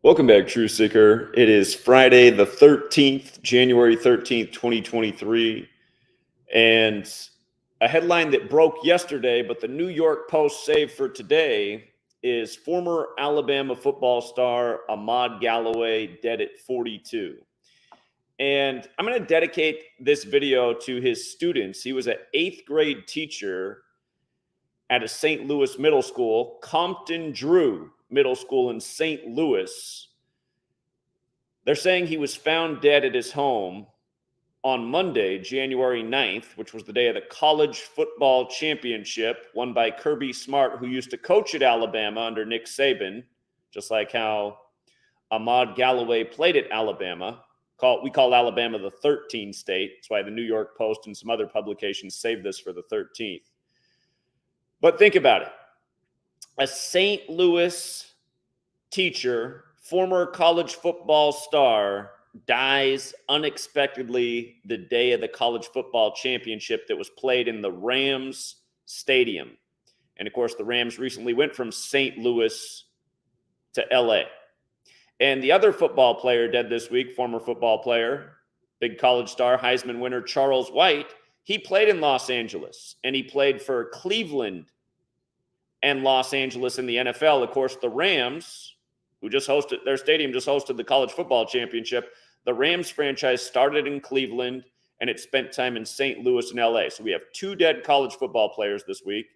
Welcome back, True Seeker. It is Friday the 13th, January 13th, 2023. And a headline that broke yesterday, but the New York Post saved for today, is former Alabama football star Ahmaad Galloway dead at 42. And I'm going to dedicate this video to his students. He was an 8th grade teacher at a St. Louis middle school, Compton Drew Middle School in St. Louis. They're saying he was found dead at his home on Monday, January 9th, which was the day of the college football championship won by Kirby Smart, who used to coach at Alabama under Nick Saban, just like how Ahmaad Galloway played at Alabama. We call Alabama the 13th state. That's why the New York Post and some other publications saved this for the 13th. But think about it. A St. Louis teacher, former college football star, dies unexpectedly the day of the college football championship that was played in the Rams stadium. And of course, the Rams recently went from St. Louis to LA. And the other football player dead this week, former football player, big college star, Heisman winner Charles White, he played in Los Angeles, and he played for Cleveland and Los Angeles in the NFL. Of course, the Rams, who just hosted, their stadium just hosted the college football championship. The Rams franchise started in Cleveland, and it spent time in St. Louis and LA. So we have 2 dead college football players this week.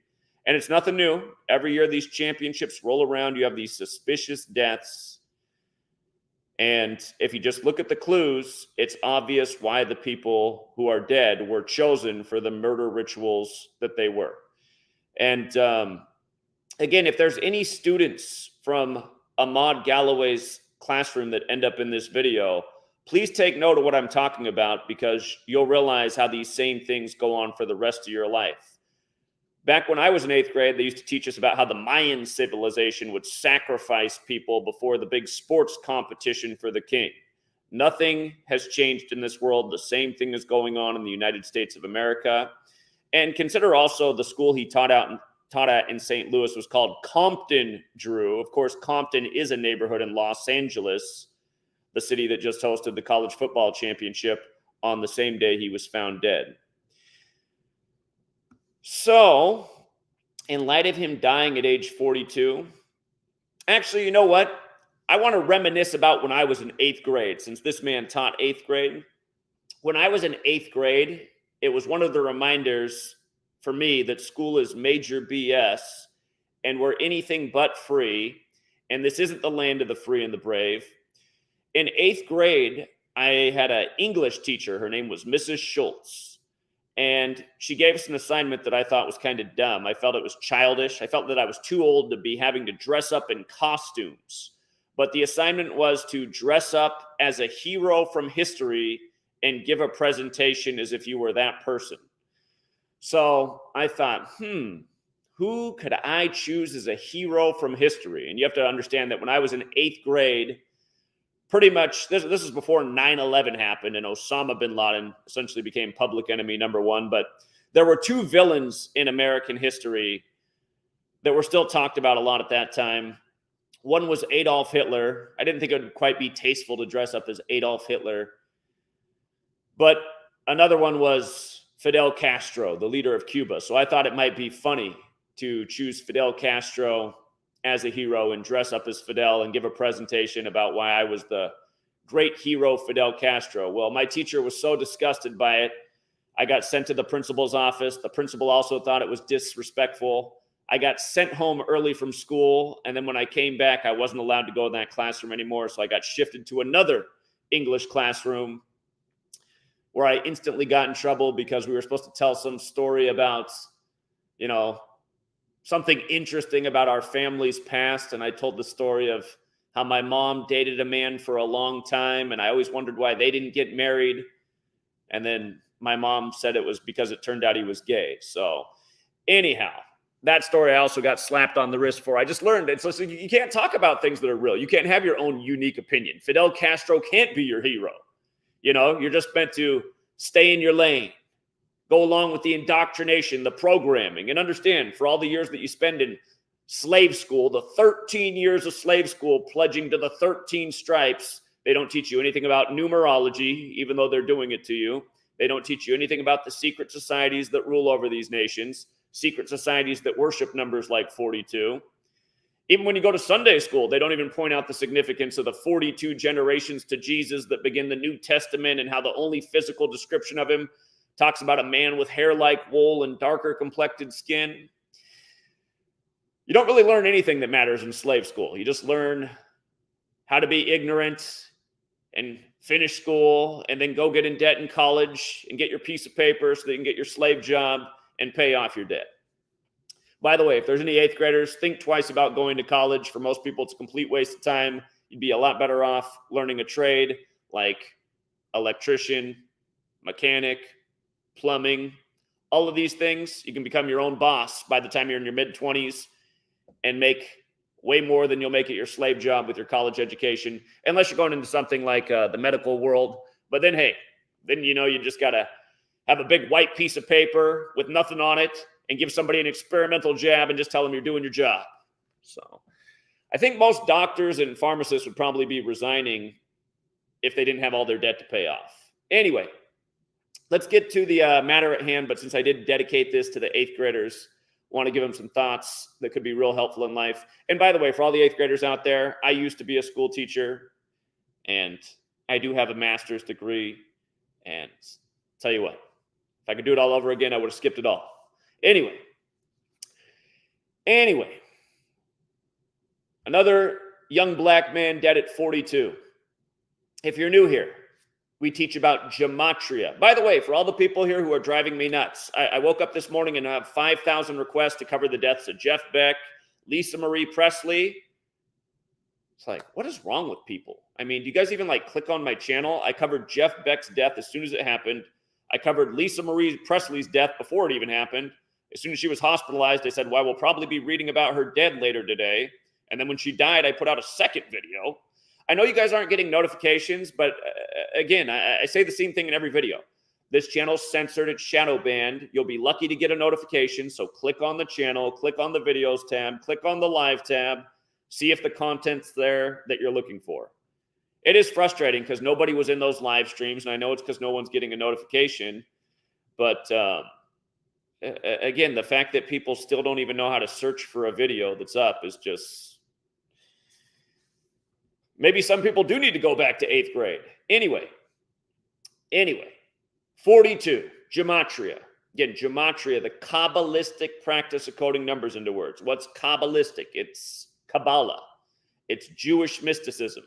And it's nothing new. Every year these championships roll around, you have these suspicious deaths. And if you just look at the clues, it's obvious why the people who are dead were chosen for the murder rituals that they were. And again, if there's any students from Ahmaad Galloway's classroom that end up in this video, please take note of what I'm talking about, because you'll realize how these same things go on for the rest of your life. Back when I was in 8th grade, they used to teach us about how the Mayan civilization would sacrifice people before the big sports competition for the king. Nothing has changed in this world. The same thing is going on in the United States of America. And consider also the school he taught at in St. Louis was called Compton Drew. Of course, Compton is a neighborhood in Los Angeles, the city that just hosted the college football championship on the same day he was found dead. So, in light of him dying at age 42, actually, you know what? I want to reminisce about when I was in 8th grade, since this man taught 8th grade. When I was in 8th grade, it was one of the reminders for me that school is major BS and we're anything but free, and this isn't the land of the free and the brave. In 8th grade, I had an English teacher. Her name was Mrs. Schultz. And she gave us an assignment that I thought was kind of dumb. I felt it was childish. I felt that I was too old to be having to dress up in costumes. But the assignment was to dress up as a hero from history and give a presentation as if you were that person. So I thought, who could I choose as a hero from history? And you have to understand that when I was in 8th grade, pretty much, this is before 9/11 happened and Osama bin Laden essentially became public enemy number 1. But there were 2 villains in American history that were still talked about a lot at that time. One was Adolf Hitler. I didn't think it would quite be tasteful to dress up as Adolf Hitler. But another one was Fidel Castro, the leader of Cuba. So I thought it might be funny to choose Fidel Castro as a hero and dress up as Fidel and give a presentation about why I was the great hero Fidel Castro. Well, my teacher was so disgusted by it, I got sent to the principal's office. The principal also thought it was disrespectful. I got sent home early from school, and then when I came back, I wasn't allowed to go in that classroom anymore, so I got shifted to another English classroom where I instantly got in trouble because we were supposed to tell some story about, something interesting about our family's past. And I told the story of how my mom dated a man for a long time, and I always wondered why they didn't get married. And then my mom said it was because it turned out he was gay. So anyhow, that story I also got slapped on the wrist for. I just learned it. So you can't talk about things that are real. You can't have your own unique opinion. Fidel Castro can't be your hero. You're just meant to stay in your lane. Go along with the indoctrination, the programming, and understand for all the years that you spend in slave school, the 13 years of slave school, pledging to the 13 stripes. They don't teach you anything about numerology, even though they're doing it to you. They don't teach you anything about the secret societies that rule over these nations, secret societies that worship numbers like 42. Even when you go to Sunday school, they don't even point out the significance of the 42 generations to Jesus that begin the New Testament, and how the only physical description of him talks about a man with hair like wool and darker complected skin. You don't really learn anything that matters in slave school. You just learn how to be ignorant and finish school and then go get in debt in college and get your piece of paper so that you can get your slave job and pay off your debt. By the way, if there's any 8th graders, think twice about going to college. For most people, it's a complete waste of time. You'd be a lot better off learning a trade like electrician, mechanic, plumbing, all of these things. You can become your own boss by the time you're in your mid-20s and make way more than you'll make at your slave job with your college education, unless you're going into something like the medical world. But then, hey, then you just got to have a big white piece of paper with nothing on it and give somebody an experimental jab and just tell them you're doing your job. So I think most doctors and pharmacists would probably be resigning if they didn't have all their debt to pay off. Anyway, let's get to the matter at hand. But since I did dedicate this to the 8th graders, I want to give them some thoughts that could be real helpful in life. And by the way, for all the 8th graders out there, I used to be a school teacher, and I do have a master's degree. And tell you what, if I could do it all over again, I would have skipped it all. Anyway, another young black man dead at 42. If you're new here, we teach about gematria. By the way, for all the people here who are driving me nuts, I woke up this morning and I have 5,000 requests to cover the deaths of Jeff Beck, Lisa Marie Presley. It's like, what is wrong with people? I mean, do you guys even click on my channel? I covered Jeff Beck's death as soon as it happened. I covered Lisa Marie Presley's death before it even happened. As soon as she was hospitalized, I said, well, we'll probably be reading about her dead later today. And then when she died, I put out a second video. I know you guys aren't getting notifications, but again, I say the same thing in every video. This channel's censored, it's shadow banned. You'll be lucky to get a notification. So click on the channel, click on the videos tab, click on the live tab, see if the content's there that you're looking for. It is frustrating because nobody was in those live streams, and I know it's because no one's getting a notification. But again, the fact that people still don't even know how to search for a video that's up is just... Maybe some people do need to go back to 8th grade. Anyway, 42, gematria. Again, gematria, the Kabbalistic practice of coding numbers into words. What's Kabbalistic? It's Kabbalah. It's Jewish mysticism.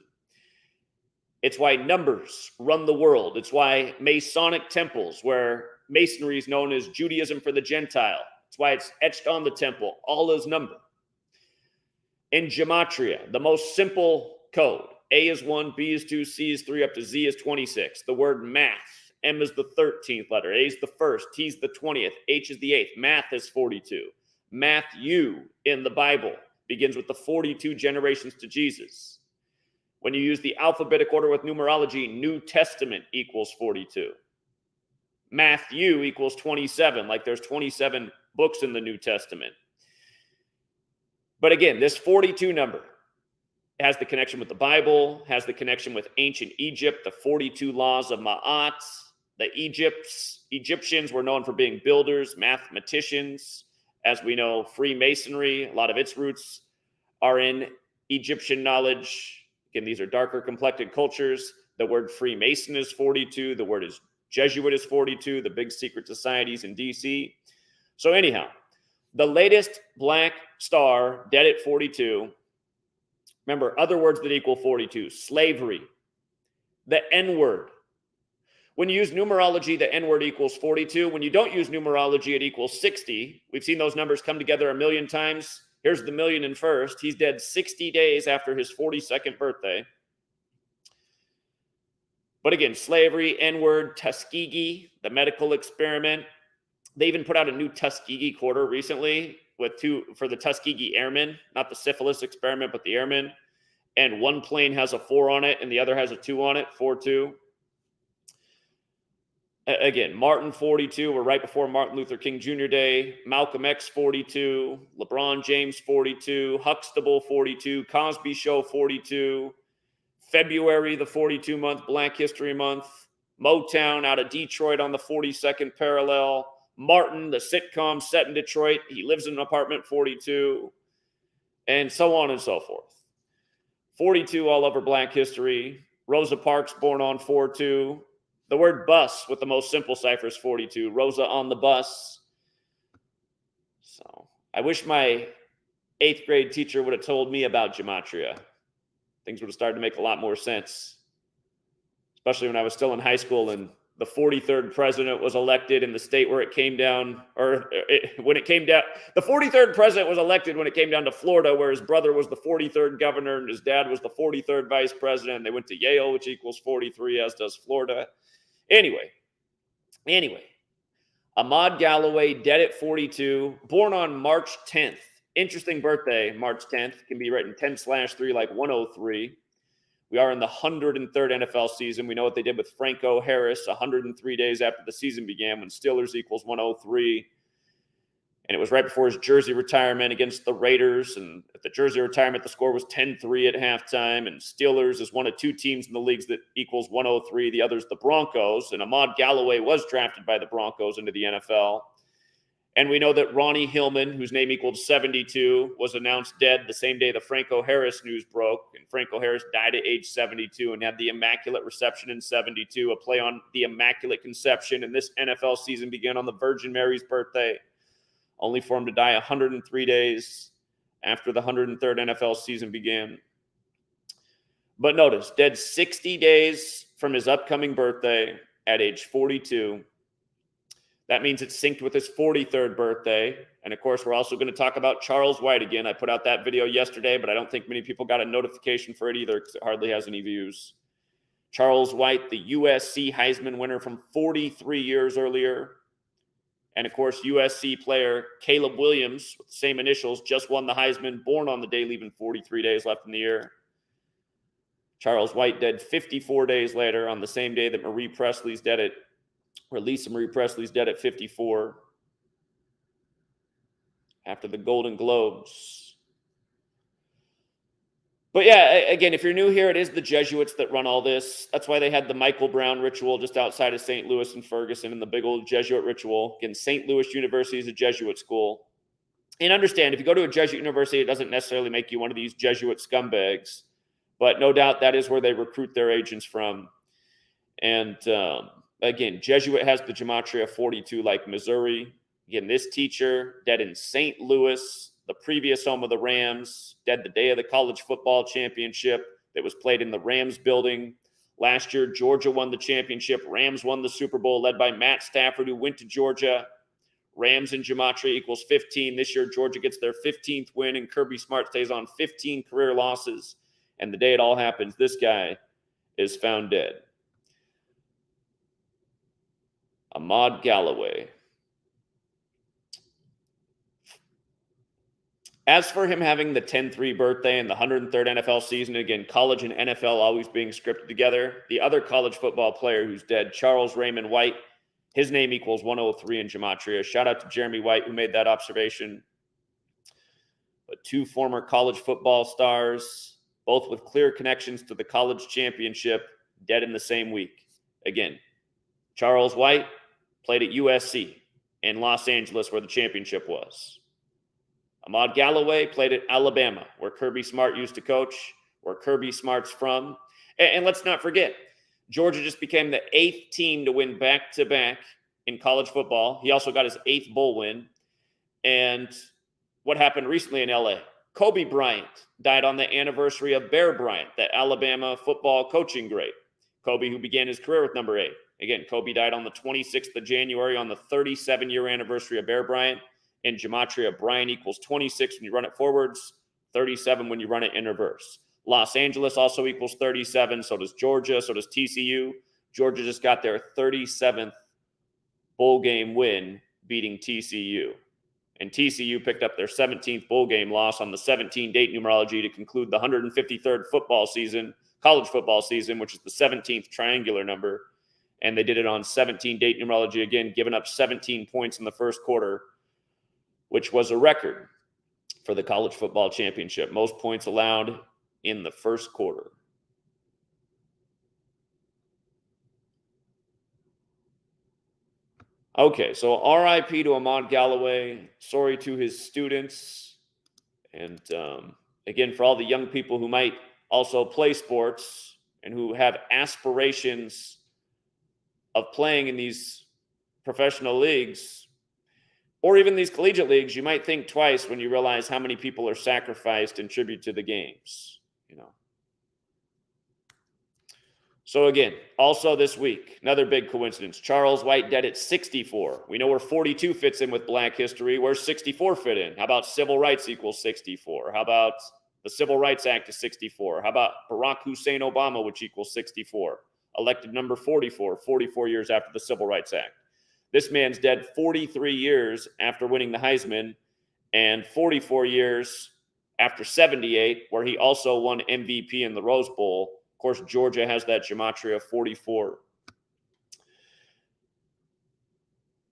It's why numbers run the world. It's why Masonic temples, where Masonry is known as Judaism for the Gentile. It's why it's etched on the temple, all is number. In gematria, the most simple code. A is 1, B is 2, C is 3, up to Z is 26. The word math. M is the 13th letter. A is the 1st. T is the 20th. H is the 8th. Math is 42. Matthew in the Bible begins with the 42 generations to Jesus. When you use the alphabetic order with numerology, New Testament equals 42. Matthew equals 27, like there's 27 books in the New Testament. But again, this 42 number has the connection with the Bible, has the connection with ancient Egypt, the 42 laws of Ma'at. The Egyptians were known for being builders, mathematicians. As we know, Freemasonry, a lot of its roots are in Egyptian knowledge. Again, these are darker complected cultures. The word Freemason is 42. The word is Jesuit is 42, the big secret societies in DC. So anyhow, the latest black star dead at 42. Remember, other words that equal 42, slavery, the N-word. When you use numerology, the N-word equals 42. When you don't use numerology, it equals 60. We've seen those numbers come together a million times. Here's the million and first. He's dead 60 days after his 42nd birthday. But again, slavery, N-word, Tuskegee, the medical experiment. They even put out a new Tuskegee quarter recently for the Tuskegee Airmen, not the syphilis experiment, but the airmen. And one plane has a 4 on it and the other has a 2 on it, 4-2. Again, Martin 42. We're right before Martin Luther King Jr. Day. Malcolm X 42. LeBron James 42. Huxtable 42. Cosby Show 42. February, the 42 month Black History Month. Motown out of Detroit on the 42nd parallel. Martin, the sitcom set in Detroit. He lives in an apartment 42. And so on and so forth. 42 all over Black history. Rosa Parks born on 4-2. The word bus with the most simple cipher is 42. Rosa on the bus. So I wish my 8th grade teacher would have told me about gematria. Things would have started to make a lot more sense, especially when I was still in high school and the 43rd president was elected in the state where it came down, when it came down, the 43rd president was elected when it came down to Florida, where his brother was the 43rd governor and his dad was the 43rd vice president. They went to Yale, which equals 43, as does Florida. Anyway, Ahmaad Galloway, dead at 42, born on March 10th. Interesting birthday, March 10th. Can be written 10/3 like 103. We are in the 103rd NFL season. We know what they did with Franco Harris 103 days after the season began when Steelers equals 103. And it was right before his jersey retirement against the Raiders. And at the jersey retirement, the score was 10-3 at halftime. And Steelers is one of 2 teams in the leagues that equals 103. The other's the Broncos. And Ahmaad Galloway was drafted by the Broncos into the NFL. And we know that Ronnie Hillman, whose name equaled 72, was announced dead the same day the Franco Harris news broke. And Franco Harris died at age 72 and had the Immaculate Reception in 72, a play on the Immaculate Conception. And this NFL season began on the Virgin Mary's birthday, only for him to die 103 days after the 103rd NFL season began. But notice, dead 60 days from his upcoming birthday at age 42. That means it's synced with his 43rd birthday. And of course, we're also going to talk about Charles White again. I put out that video yesterday, but I don't think many people got a notification for it either because it hardly has any views. Charles White, the USC Heisman winner from 43 years earlier. And of course, USC player Caleb Williams, with the same initials, just won the Heisman, born on the day, leaving 43 days left in the year. Charles White dead 54 days later on the same day that Lisa Marie Presley's dead at 54 after the Golden Globes. But yeah, again, if you're new here, it is the Jesuits that run all this. That's why they had the Michael Brown ritual just outside of St. Louis and Ferguson and the big old Jesuit ritual. Again, St. Louis University is a Jesuit school. And understand, if you go to a Jesuit university, it doesn't necessarily make you one of these Jesuit scumbags. But no doubt that is where they recruit their agents from. And again, Jesuit has the gematria 42 like Missouri. Again, this teacher dead in St. Louis, the previous home of the Rams, dead the day of the college football championship that was played in the Rams building. Last year, Georgia won the championship. Rams won the Super Bowl, led by Matt Stafford, who went to Georgia. Rams in gematria equals 15. This year, Georgia gets their 15th win, and Kirby Smart stays on 15 career losses. And the day it all happens, this guy is found dead. Ahmaad Galloway. As for him having the 10-3 birthday and the 103rd NFL season, again, college and NFL always being scripted together, the other college football player who's dead, Charles Raymond White, his name equals 103 in gematria. Shout out to Jeremy White, who made that observation. But 2 former college football stars, both with clear connections to the college championship, dead in the same week. Again, Charles White played at USC in Los Angeles, where the championship was. Ahmaad Galloway played at Alabama, where Kirby Smart used to coach, where Kirby Smart's from. And let's not forget, Georgia just became the 8th team to win back-to-back in college football. He also got his 8th bowl win. And what happened recently in LA? Kobe Bryant died on the anniversary of Bear Bryant, the Alabama football coaching great. Kobe, who began his career with number 8. Again, Kobe died on the 26th of January on the 37-year anniversary of Bear Bryant. In gematria, Bryant equals 26 when you run it forwards, 37 when you run it in reverse. Los Angeles also equals 37. So does Georgia. So does TCU. Georgia just got their 37th bowl game win, beating TCU. And TCU picked up their 17th bowl game loss on the 17-date numerology to conclude the 153rd football season, college football season, which is the 17th triangular number. and they did it on 17 date numerology again, giving up 17 points in the first quarter, which was a record for the college football championship. Most points allowed in the first quarter. Okay, so RIP to Ahmaad Galloway. Sorry to his students. And again, for all the young people who might also play sports and who have aspirations of playing in these professional leagues or even these collegiate leagues, you might think twice when you realize how many people are sacrificed in tribute to the games, you know. So again, also this week, another big coincidence. Charles White dead at 64. We know where 42 fits in with Black history. Where's 64 fit in? How about civil rights equals 64? How about the Civil Rights Act is 64? How about Barack Hussein Obama, which equals 64? Elected number 44, 44 years after the Civil Rights Act. This man's dead 43 years after winning the Heisman and 44 years after 78, where he also won MVP in the Rose Bowl. Of course, Georgia has that Gematria 44.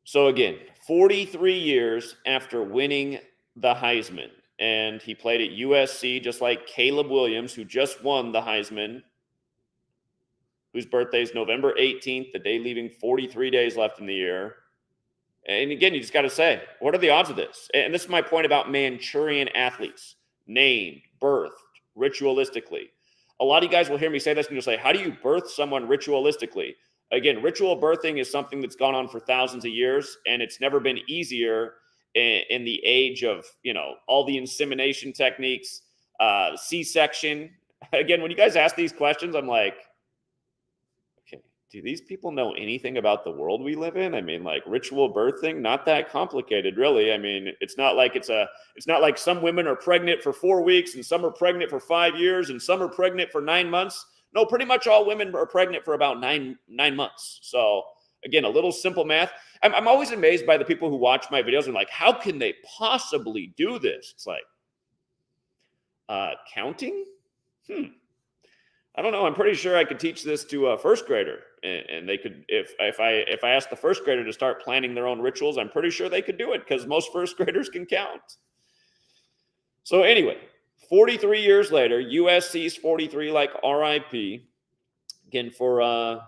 So again, 43 years after winning the Heisman, and he played at USC just like Caleb Williams, who just won the Heisman, whose birthday is November 18th, the day leaving 43 days left in the year. And again, you just got to say, what are the odds of this? And this is my point about Manchurian athletes, named, birthed, ritualistically. A lot of you guys will hear me say this and you'll say, how do you birth someone ritualistically? Again, ritual birthing is something that's gone on for thousands of years, and it's never been easier in the age of, you know, all the insemination techniques, C-section. Again, when you guys ask these questions, I'm like, okay, do these people know anything about the world we live in? I mean, like, ritual birthing, not that complicated, really. I mean, it's not like some women are pregnant for 4 weeks and some are pregnant for 5 years and some are pregnant for 9 months. No, pretty much all women are pregnant for about nine months. So again, a little simple math. I'm always amazed by the people who watch my videos and like, how can they possibly do this? It's like, counting? I don't know. I'm pretty sure I could teach this to a first grader, and they could, if I asked the first grader to start planning their own rituals, I'm pretty sure they could do it because most first graders can count. So anyway, 43 years later, USC's 43, like RIP. Again, for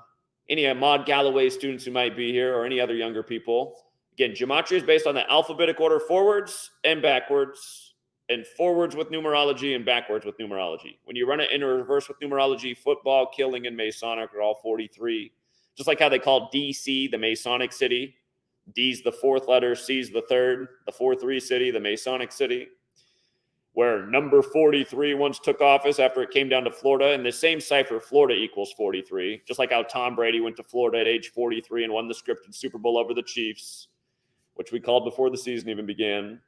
any Ahmaad Galloway students who might be here or any other younger people, again, Gematria is based on the alphabetic order forwards and backwards, and forwards with numerology and backwards with numerology. When you run it in reverse with numerology, football, killing, and Masonic are all 43. Just like how they call DC the Masonic city. D's the fourth letter, C's the third, the 4-3 city, the Masonic city. Where number 43 once took office after it came down to Florida. In the same cipher, Florida equals 43. Just like how Tom Brady went to Florida at age 43 and won the scripted Super Bowl over the Chiefs, which we called before the season even began.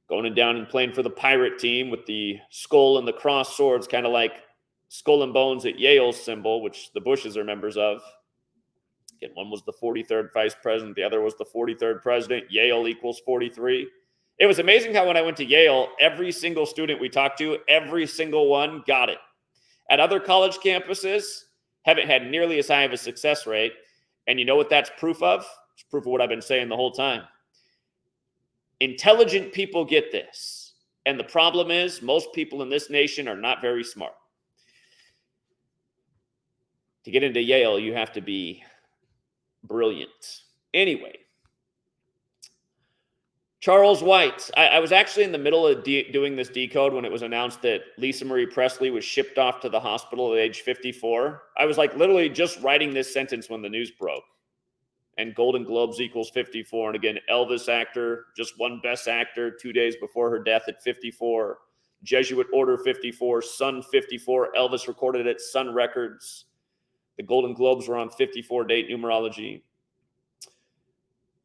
Going down and playing for the Pirate team with the skull and the cross swords, kind of like Skull and Bones at Yale's symbol, which the Bushes are members of. Again, one was the 43rd vice president. The other was the 43rd president. Yale equals 43. It was amazing how when I went to Yale, every single student we talked to, every single one got it. At other college campuses, haven't had nearly as high of a success rate. And you know what that's proof of? It's proof of what I've been saying the whole time. Intelligent people get this. And the problem is most people in this nation are not very smart. To get into Yale, you have to be brilliant. Anyway. Charles White. I was actually in the middle of doing this decode when it was announced that Lisa Marie Presley was shipped off to the hospital at age 54. I was like literally just writing this sentence when the news broke. And Golden Globes equals 54. And again, Elvis actor, just won Best Actor 2 days before her death at 54. Jesuit Order 54, Sun 54. Elvis recorded at Sun Records. The Golden Globes were on 54 date numerology.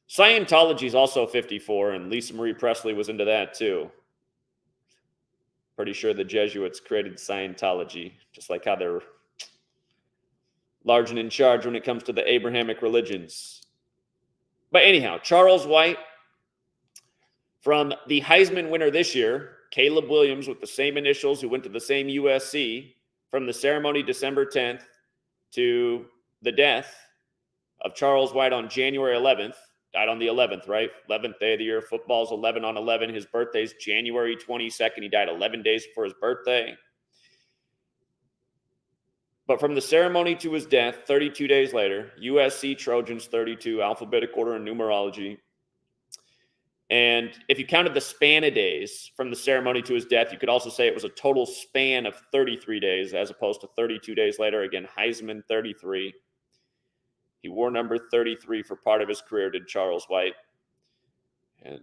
Scientology is also 54, and Lisa Marie Presley was into that too. Pretty sure the Jesuits created Scientology, just like how they're large and in charge when it comes to the Abrahamic religions. But anyhow, Charles White, from the Heisman winner this year, Caleb Williams with the same initials who went to the same USC, from the ceremony December 10th to the death of Charles White on January 11th. Died on the 11th, right? 11th day of the year. Football's 11 on 11. His birthday's January 22nd. He died 11 days before his birthday. But from the ceremony to his death, 32 days later, USC Trojans 32, alphabetic order and numerology. And if you counted the span of days from the ceremony to his death, you could also say it was a total span of 33 days as opposed to 32 days later. Again, Heisman 33. He wore number 33 for part of his career, did Charles White. And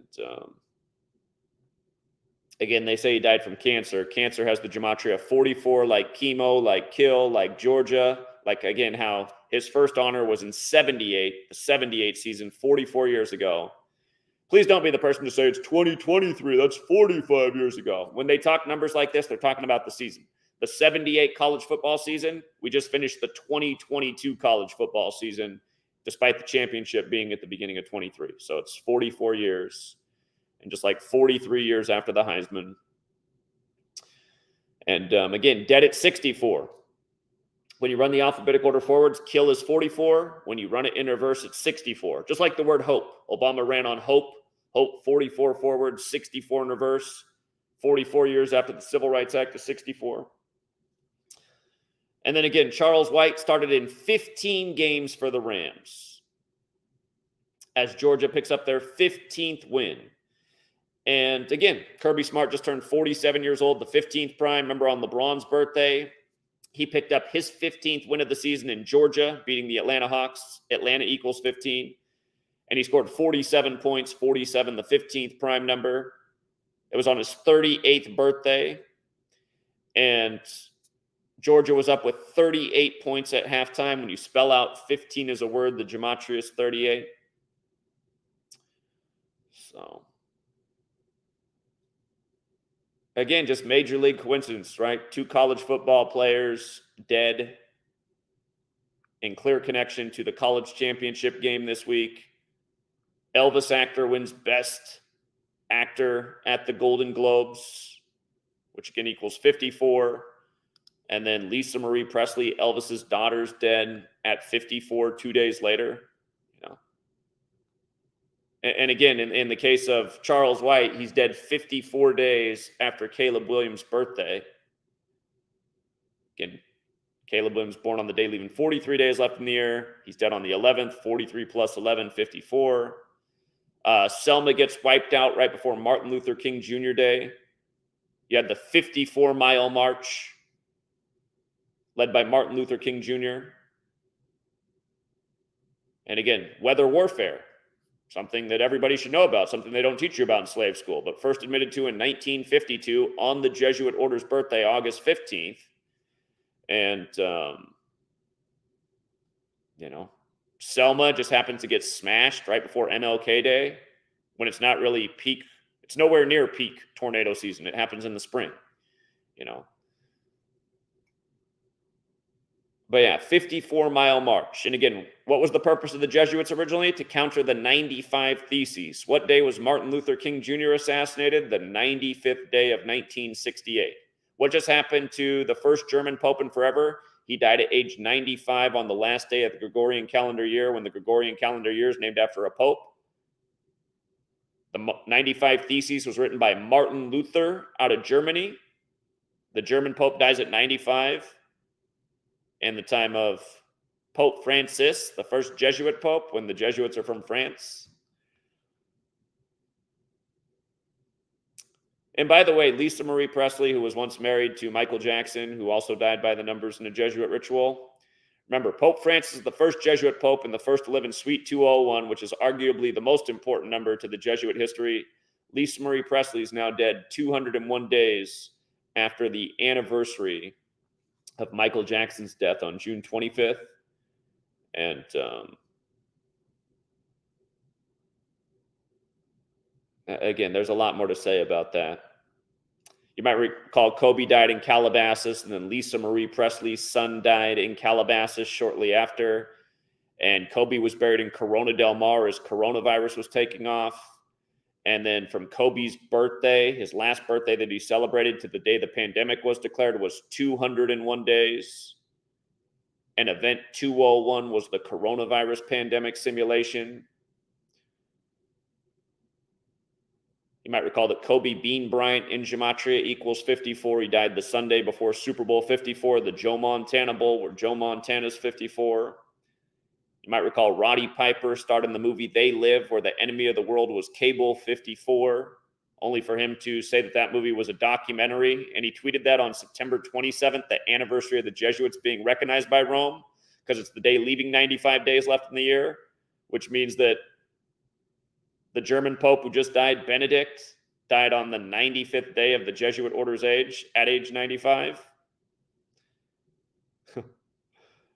again, they say he died from cancer. Cancer has the gematria 44, like chemo, like kill, like Georgia. Like, again, how his first honor was in 78, the 78 season, 44 years ago. Please don't be the person to say it's 2023. That's 45 years ago. When they talk numbers like this, they're talking about the season. The 78 college football season, we just finished the 2022 college football season, despite the championship being at the beginning of 23. So it's 44 years. And just like 43 years after the Heisman. And again, dead at 64. When you run the alphabetic order forwards, kill is 44. When you run it in reverse, it's 64. Just like the word hope. Obama ran on hope. Hope 44 forward, 64 in reverse. 44 years after the Civil Rights Act is 64. And then again, Charles White started in 15 games for the Rams as Georgia picks up their 15th win. And again, Kirby Smart just turned 47 years old, the 15th prime. Remember on LeBron's birthday, he picked up his 15th win of the season in Georgia, beating the Atlanta Hawks. Atlanta equals 15. And he scored 47 points, 47, the 15th prime number. It was on his 38th birthday. And Georgia was up with 38 points at halftime. When you spell out 15 as a word, the gematria is 38. So, again, just major league coincidence, right? 2 college football players dead in clear connection to the college championship game this week. Elvis actor wins Best Actor at the Golden Globes, which again equals 54. And then Lisa Marie Presley, Elvis's daughter's dead at 54 2 days later. You know. And again, in the case of Charles White, he's dead 54 days after Caleb Williams' birthday. Again, Caleb Williams born on the day, leaving 43 days left in the year. He's dead on the 11th, 43 plus 11, 54. Selma gets wiped out right before Martin Luther King Jr. Day. You had the 54-mile march led by Martin Luther King Jr. And again, weather warfare, something that everybody should know about, something they don't teach you about in slave school, but first admitted to in 1952 on the Jesuit order's birthday, August 15th. And, Selma just happens to get smashed right before MLK Day when it's not really peak. It's nowhere near peak tornado season. It happens in the spring, But yeah, 54-mile march. And again, what was the purpose of the Jesuits originally? To counter the 95 Theses. What day was Martin Luther King Jr. assassinated? The 95th day of 1968. What just happened to the first German Pope in forever? He died at age 95 on the last day of the Gregorian calendar year, when the Gregorian calendar year is named after a pope. The 95 Theses was written by Martin Luther out of Germany. The German Pope dies at 95. In the time of Pope Francis, the first Jesuit Pope, when the Jesuits are from France. And by the way, Lisa Marie Presley, who was once married to Michael Jackson, who also died by the numbers in a Jesuit ritual. Remember, Pope Francis is the first Jesuit Pope and the first to live in Suite 201, which is arguably the most important number to the Jesuit history. Lisa Marie Presley is now dead 201 days after the anniversary of Michael Jackson's death on June 25th. And again, there's a lot more to say about that. You might recall Kobe died in Calabasas, and then Lisa Marie Presley's son died in Calabasas shortly after. And Kobe was buried in Corona del Mar as coronavirus was taking off. And then from Kobe's birthday, his last birthday that he celebrated, to the day the pandemic was declared was 201 days. And Event 201 was the coronavirus pandemic simulation. You might recall that Kobe Bean Bryant in Gematria equals 54. He died the Sunday before Super Bowl 54, the Joe Montana Bowl, where Joe Montana's 54. You might recall Roddy Piper starred in the movie They Live, where the enemy of the world was Cable 54, only for him to say that that movie was a documentary. And he tweeted that on September 27th, the anniversary of the Jesuits being recognized by Rome, because it's the day leaving 95 days left in the year, which means that the German Pope who just died, Benedict, died on the 95th day of the Jesuit order's age, at age 95.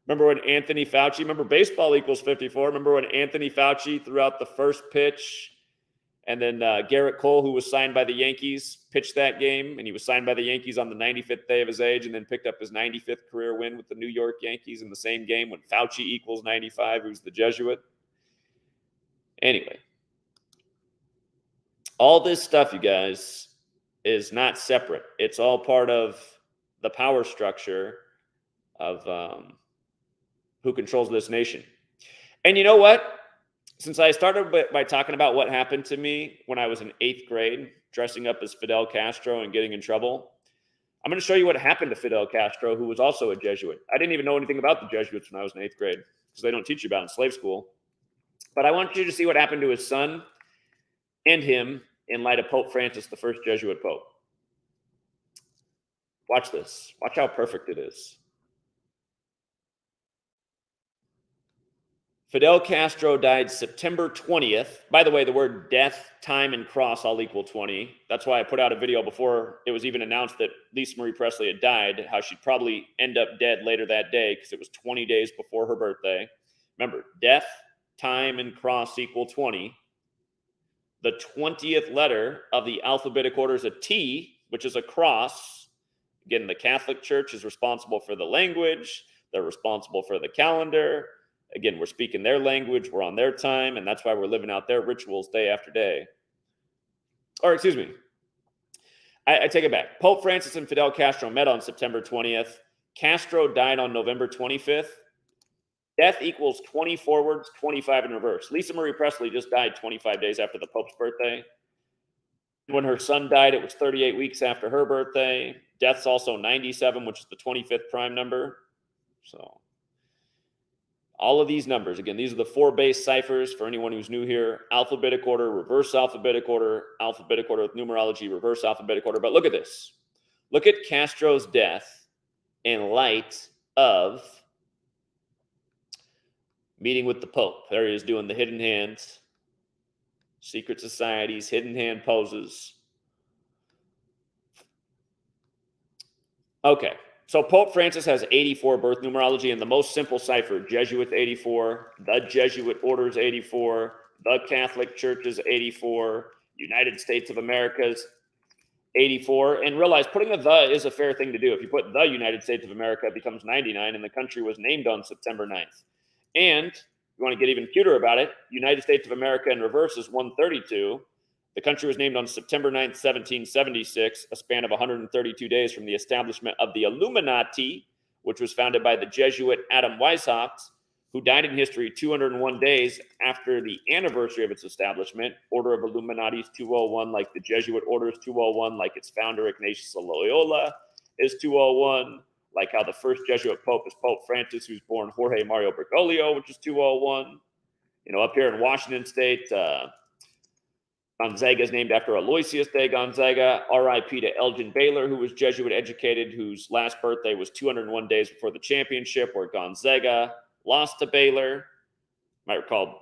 Remember when Anthony Fauci, remember baseball equals 54. Remember when Anthony Fauci threw out the first pitch, and then Garrett Cole, who was signed by the Yankees, pitched that game, and he was signed by the Yankees on the 95th day of his age, and then picked up his 95th career win with the New York Yankees in the same game when Fauci equals 95, who's the Jesuit. Anyway, all this stuff, you guys, is not separate. It's all part of the power structure of who controls this nation. And you know what? Since I started by talking about what happened to me when I was in 8th grade, dressing up as Fidel Castro and getting in trouble, I'm going to show you what happened to Fidel Castro, who was also a Jesuit. I didn't even know anything about the Jesuits when I was in 8th grade, because they don't teach you about it in slave school. But I want you to see what happened to his son and him in light of Pope Francis, the first Jesuit Pope. Watch this. Watch how perfect it is. Fidel Castro died September 20th. By the way, the word death, time, and cross all equal 20. That's why I put out a video before it was even announced that Lisa Marie Presley had died, how she'd probably end up dead later that day because it was 20 days before her birthday. Remember, death, time, and cross equal 20. The 20th letter of the alphabetic order is a T, which is a cross. Again, the Catholic Church is responsible for the language. They're responsible for the calendar. Again, we're speaking their language. We're on their time, and that's why we're living out their rituals day after day. Or, excuse me. I take it back. Pope Francis and Fidel Castro met on September 20th. Castro died on November 25th. Death equals 20 forwards, 25 in reverse. Lisa Marie Presley just died 25 days after the Pope's birthday. When her son died, it was 38 weeks after her birthday. Death's also 97, which is the 25th prime number. So all of these numbers, again, these are the 4 base ciphers for anyone who's new here. Alphabetic order, reverse alphabetic order with numerology, reverse alphabetic order. But look at this. Look at Castro's death in light of meeting with the Pope. There he is doing the hidden hands, secret societies, hidden hand poses. Okay, so Pope Francis has 84 birth numerology, and the most simple cipher, Jesuit 84, the Jesuit Order's 84, the Catholic Church's 84, United States of America's 84. And realize putting a the is a fair thing to do. If you put the United States of America, it becomes 99, and the country was named on September 9th. And if you want to get even cuter about it, United States of America in reverse is 132. The country was named on September 9th, 1776, a span of 132 days from the establishment of the Illuminati, which was founded by the Jesuit Adam Weishaupt, who died in history 201 days after the anniversary of its establishment. Order of Illuminati is 201, like the Jesuit Order is 201, like its founder Ignatius of Loyola is 201. Like how the first Jesuit Pope is Pope Francis, who's born Jorge Mario Bergoglio, which is 201. You know, up here in Washington State, Gonzaga is named after Aloysius de Gonzaga. R.I.P. to Elgin Baylor, who was Jesuit educated, whose last birthday was 201 days before the championship, where Gonzaga lost to Baylor. You might recall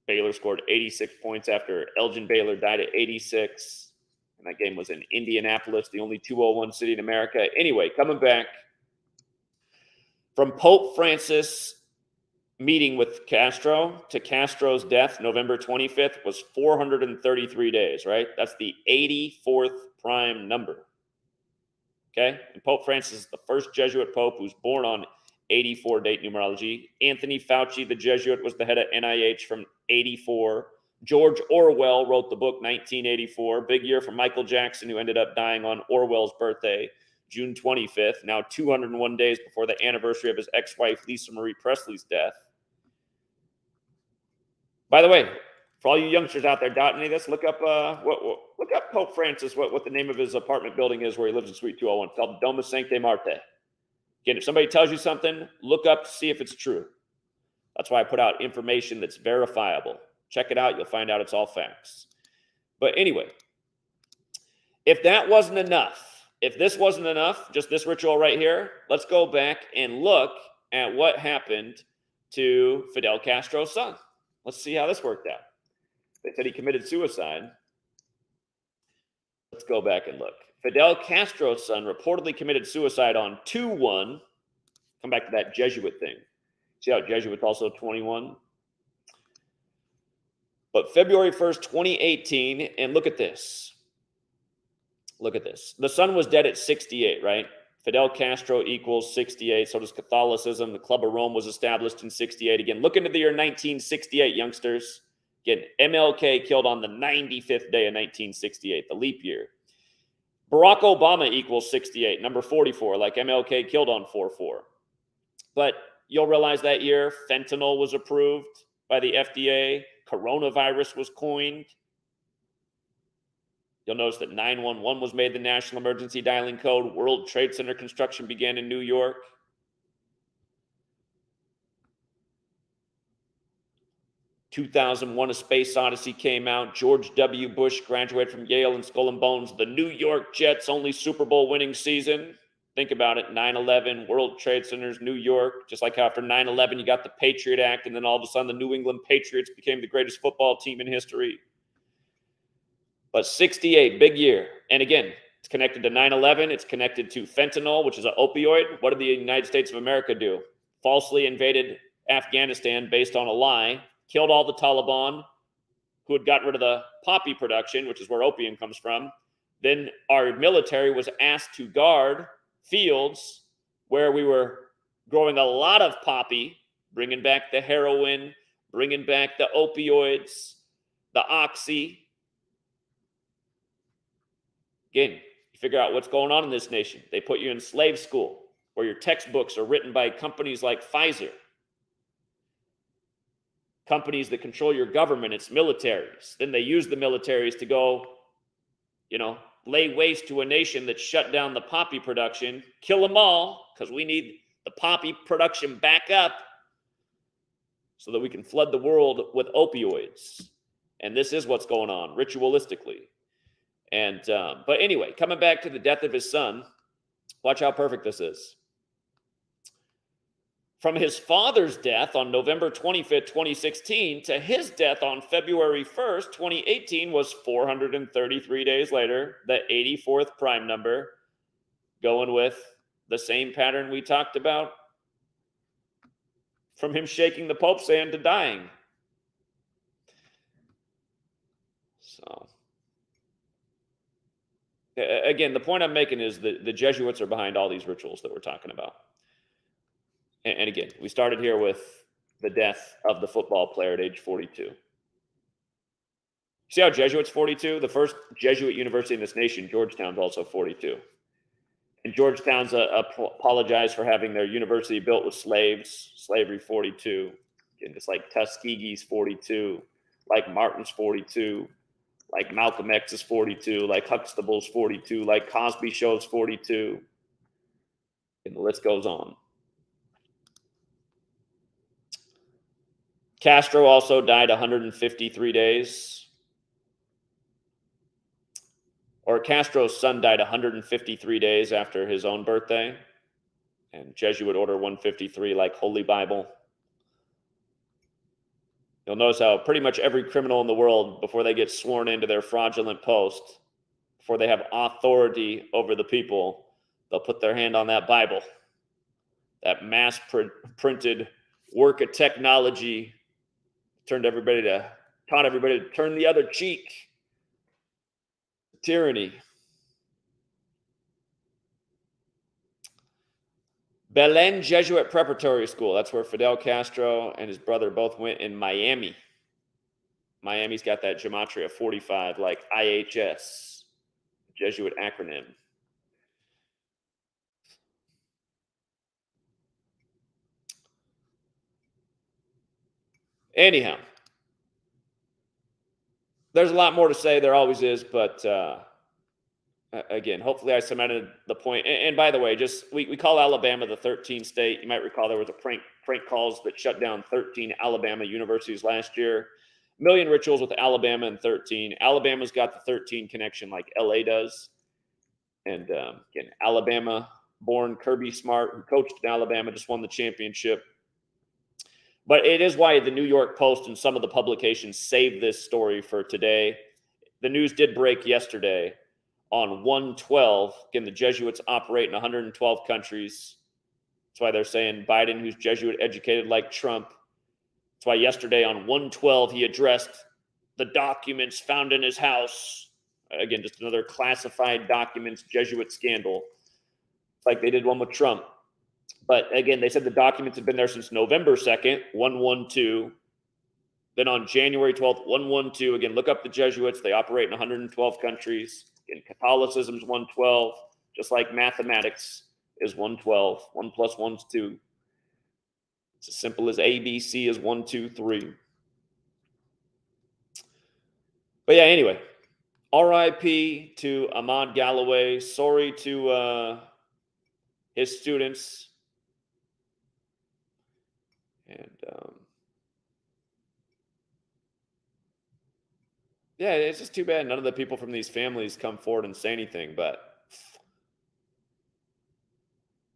Baylor scored 86 points after Elgin Baylor died at 86. And that game was in Indianapolis, the only 201 city in America. Anyway, coming back. From Pope Francis meeting with Castro to Castro's death, November 25th, was 433 days, right? That's the 84th prime number. Okay? And Pope Francis is the first Jesuit Pope who's born on 84 date numerology. Anthony Fauci, the Jesuit, was the head of NIH from 84. George Orwell wrote the book 1984. Big year for Michael Jackson, who ended up dying on Orwell's birthday. June 25th, now 201 days before the anniversary of his ex-wife, Lisa Marie Presley's death. By the way, for all you youngsters out there doubting any of this, look up Pope Francis, what the name of his apartment building is where he lives in Suite 201. It's called Domus Sancte Marte. Again, if somebody tells you something, look up to see if it's true. That's why I put out information that's verifiable. Check it out. You'll find out it's all facts. But anyway, if that wasn't enough, if this wasn't enough, just this ritual right here, let's go back and look at what happened to Fidel Castro's son. Let's see how this worked out. They said he committed suicide. Let's go back and look. Fidel Castro's son reportedly committed suicide on 2/1. Come back to that Jesuit thing. See how Jesuit's also 21? But February 1st, 2018, and look at this. Look at this. The son was dead at 68, right? Fidel Castro equals 68. So does Catholicism. The Club of Rome was established in 68. Again, look into the year 1968, youngsters. Again, MLK killed on the 95th day of 1968, the leap year. Barack Obama equals 68, number 44, like MLK killed on 4/4. But you'll realize that year, fentanyl was approved by the FDA. Coronavirus was coined. You'll notice that 911 was made the national emergency dialing code. World Trade Center construction began in New York. "2001: A Space Odyssey" came out. George W. Bush graduated from Yale and Skull and Bones. The New York Jets' only Super Bowl winning season. Think about it, 9/11, World Trade Centers, New York. Just like after 9/11, you got the Patriot Act, and then all of a sudden the New England Patriots became the greatest football team in history. But 68, big year. And again, it's connected to 9/11. It's connected to fentanyl, which is an opioid. What did the United States of America do? Falsely invaded Afghanistan based on a lie, killed all the Taliban, who had gotten rid of the poppy production, which is where opium comes from. Then our military was asked to guard fields where we were growing a lot of poppy, bringing back the heroin, bringing back the opioids, the oxy. Again, you figure out what's going on in this nation. They put you in slave school where your textbooks are written by companies like Pfizer, companies that control your government. It's militaries. Then they use the militaries to go, lay waste to a nation that shut down the poppy production, kill them all, because we need the poppy production back up so that we can flood the world with opioids. And this is what's going on ritualistically. And but anyway, coming back to the death of his son, watch how perfect this is. From his father's death on November 25th, 2016 to his death on February 1st, 2018 was 433 days later, the 84th prime number, going with the same pattern we talked about from him shaking the Pope's hand to dying. So, again, the point I'm making is that the Jesuits are behind all these rituals that we're talking about. And again, we started here with the death of the football player at age 42. See how Jesuits 42? The first Jesuit university in this nation, Georgetown's also 42. And Georgetown's apologized for having their university built with slaves, slavery 42. Again, just like Tuskegee's 42, like Martin's 42, like Malcolm X's 42, like Huxtable's 42, like Cosby Show's 42. And the list goes on. Castro also died 153 days. Or Castro's son died 153 days after his own birthday. And Jesuit Order 153, like Holy Bible. You'll notice how pretty much every criminal in the world, before they get sworn into their fraudulent post, before they have authority over the people, they'll put their hand on that Bible. That mass-printed work of technology taught everybody to turn the other cheek. Tyranny. Belen Jesuit Preparatory School. That's where Fidel Castro and his brother both went in Miami. Miami's got that Gematria 45, like IHS, Jesuit acronym. Anyhow, there's a lot more to say. There always is, but again, hopefully I cemented the point. And by the way, just we call Alabama the 13 state. You might recall there was a prank calls that shut down 13 Alabama universities last year. Million rituals with Alabama and 13. Alabama's got the 13 connection like LA does. And again, Alabama born Kirby Smart, who coached in Alabama, just won the championship. But it is why the New York Post and some of the publications saved this story for today. The news did break yesterday on 112. Again, the Jesuits operate in 112 countries. That's why they're saying Biden, who's Jesuit educated like Trump. That's why yesterday on 112, he addressed the documents found in his house. Again, just another classified documents Jesuit scandal. It's like they did one with Trump. But again, they said the documents have been there since November 2nd, 112. Then on January 12th, 112. Again, look up the Jesuits. They operate in 112 countries. In Catholicism is 112, just like mathematics is 112. 1 plus 1 is 2. It's as simple as ABC is 1, 2, 3. But yeah, anyway, RIP to Ahmaad Galloway. Sorry to his students. And yeah, it's just too bad none of the people from these families come forward and say anything, but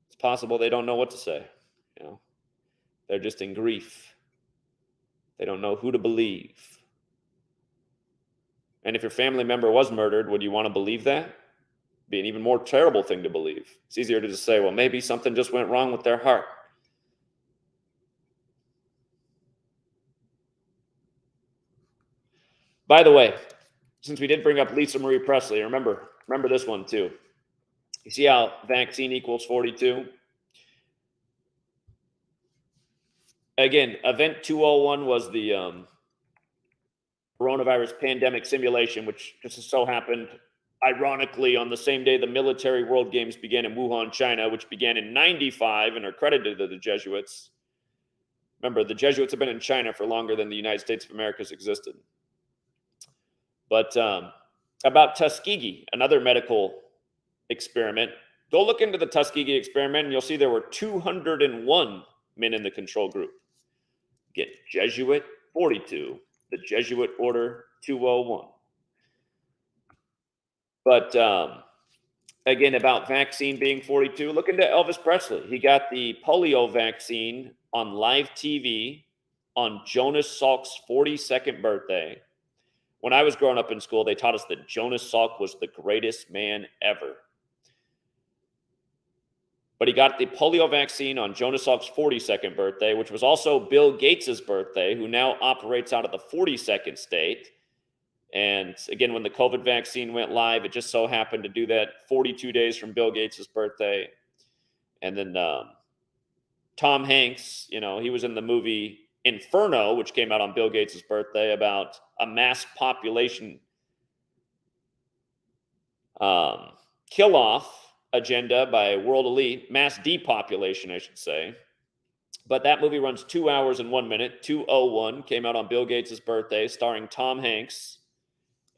it's possible they don't know what to say. You know, they're just in grief. They don't know who to believe. And if your family member was murdered, would you want to believe that? It'd be an even more terrible thing to believe. It's easier to just say, well, maybe something just went wrong with their heart. By the way, since we did bring up Lisa Marie Presley, remember this one too. You see how vaccine equals 42? Again, Event 201 was the coronavirus pandemic simulation, which just so happened, ironically, on the same day the military World Games began in Wuhan, China, which began in 95 and are credited to the Jesuits. Remember, the Jesuits have been in China for longer than the United States of America has existed. But about Tuskegee, another medical experiment. Go look into the Tuskegee experiment, and you'll see there were 201 men in the control group. Get Jesuit 42, the Jesuit order 201. But again, about vaccine being 42, look into Elvis Presley. He got the polio vaccine on live TV on Jonas Salk's 42nd birthday. When I was growing up in school, they taught us that Jonas Salk was the greatest man ever. But he got the polio vaccine on Jonas Salk's 42nd birthday, which was also Bill Gates' birthday, who now operates out of the 42nd state. And again, when the COVID vaccine went live, it just so happened to do that 42 days from Bill Gates' birthday. And then Tom Hanks, you know, he was in the movie Inferno, which came out on Bill Gates' birthday, about a mass population kill-off agenda by world elite, mass depopulation, I should say. But that movie runs 2 hours and 1 minute. 2:01 came out on Bill Gates' birthday, starring Tom Hanks.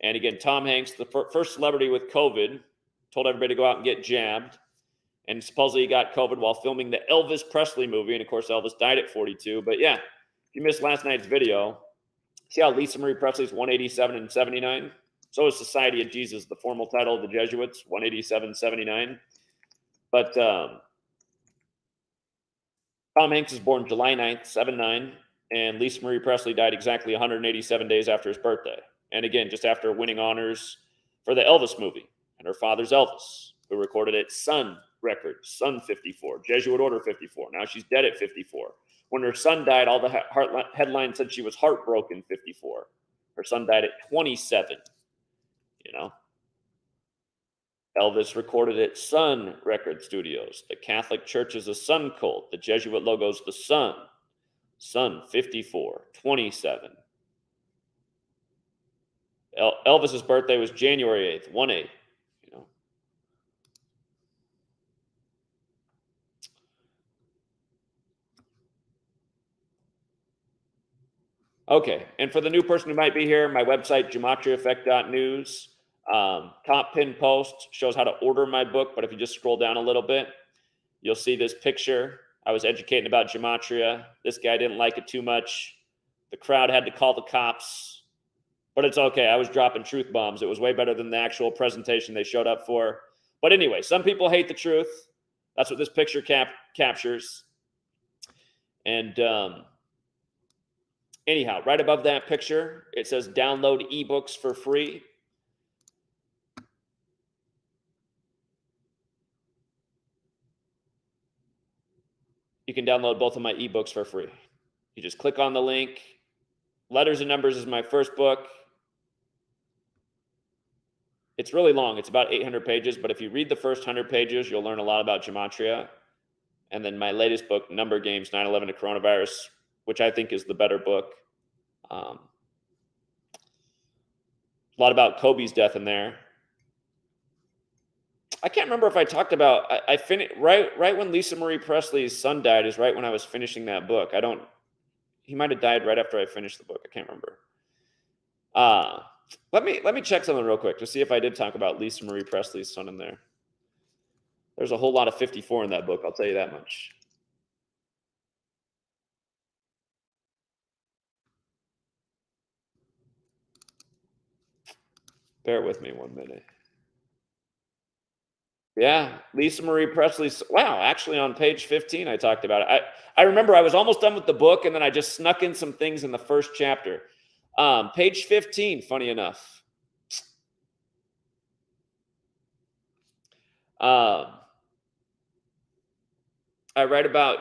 And again, Tom Hanks, the first celebrity with COVID, told everybody to go out and get jabbed. And supposedly he got COVID while filming the Elvis Presley movie. And of course, Elvis died at 42. But yeah, if you missed last night's video, see how Lisa Marie Presley's 187 and 79? So is Society of Jesus, the formal title of the Jesuits, 187, 79. But Tom Hanks was born July 9th, 79, and Lisa Marie Presley died exactly 187 days after his birthday. And again, just after winning honors for the Elvis movie. And her father's Elvis, who recorded at Sun Records, Sun 54, Jesuit Order 54. Now she's dead at 54. When her son died, all the headlines said she was heartbroken 54. Her son died at 27. You know, Elvis recorded at Sun Record Studios. The Catholic Church is a sun cult. The Jesuit logo's the sun. Sun 54, 27. Elvis's birthday was January 8th, 1/8. You know. Okay, and for the new person who might be here, my website, GematriaEffect.news, top pin post shows how to order my book, but if you just scroll down a little bit, you'll see this picture. I was educating about gematria. This guy didn't like it too much. The crowd had to call the cops, but it's okay. I was dropping truth bombs. It was way better than the actual presentation they showed up for. But anyway, some people hate the truth. That's what this picture captures. And anyhow, right above that picture, it says download ebooks for free. You can download both of my ebooks for free. You just click on the link. Letters and Numbers is my first book. It's really long. It's about 800 pages, but if you read the first 100 pages, you'll learn a lot about gematria. And then my latest book, Number Games, 9/11 to Coronavirus, which I think is the better book. A lot about Kobe's death in there. I can't remember if I talked about, I finished right when Lisa Marie Presley's son died is right when I was finishing that book. He might have died right after I finished the book. I can't remember. Let me check something real quick to see if I did talk about Lisa Marie Presley's son in there. There's a whole lot of 54 in that book, I'll tell you that much. Bear with me 1 minute. Yeah, Lisa Marie Presley's. Wow, actually on page 15, I talked about it. I remember I was almost done with the book, and then I just snuck in some things in the first chapter. Page 15, funny enough. I write about